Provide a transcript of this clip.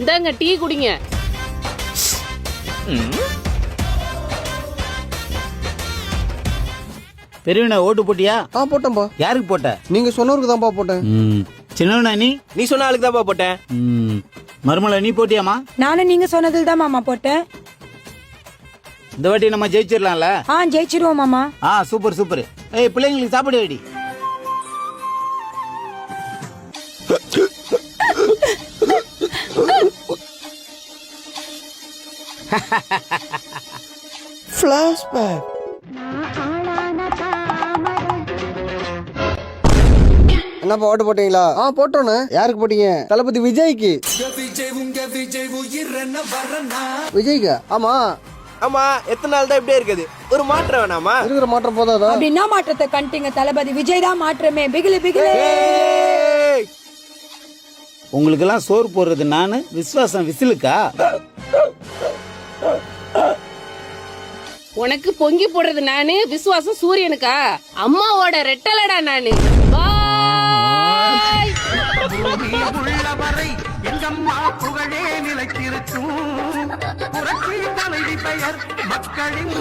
இந்தாங்க டீ குடிங்க. பெரியவன ஓட்டு போட்டியா? போட்டேன்பா. யாருக்கு போட்ட? நீங்க சொன்னவருக்கு தான்ப்பா போட்டேன். சின்னவனா நீ சொன்ன ஆளுக்கு தான்ப்பா போட்டேன். மருமலை நீ போட்டியாமா? நானும் நீங்க சொன்னதில் தான் மாமா போட்டேன். இந்த வாட்டி நம்ம ஜெயிச்சிடலாம்ல? ஜெயிச்சிருவோம் மாமா. Super super. ஏய் பிள்ளைங்களுக்கு சாப்பாடு வேடி. ஃபிளாஷ்பேக். என்னப்பா ஓட்டு போட்டீங்களா? போட்டோன்னு. யாருக்கு போட்டீங்க? தளபதி விஜய்க்கு. விஜய்க்கு? ஆமா. ஆமா, எத்தனை நாள் தான் இப்படியே இருக்குது? ஒரு மாற்றம் வேணாமா? இருக்கிற மாற்றம் போதாதா? அப்படி என்ன மாற்றத்தை கண்டிங்க? தளபதி விஜய் தான் மாற்றமே. பிகிலி பிகிலி. உங்களுக்கு எல்லாம் சோறு போடுறது நானு, விசுவாசம் விசிலுக்கா? உனக்கு பொங்கி போடுறது நானு, விசுவாசம் சூரியனுக்கா? அம்மாவோட ரெட்டலடா நானு. பாய். உள்ளவரை எங்கம்மா புகழே நிலைத்திருக்கும். புரட்சி தலைவி பெயர் மக்களின்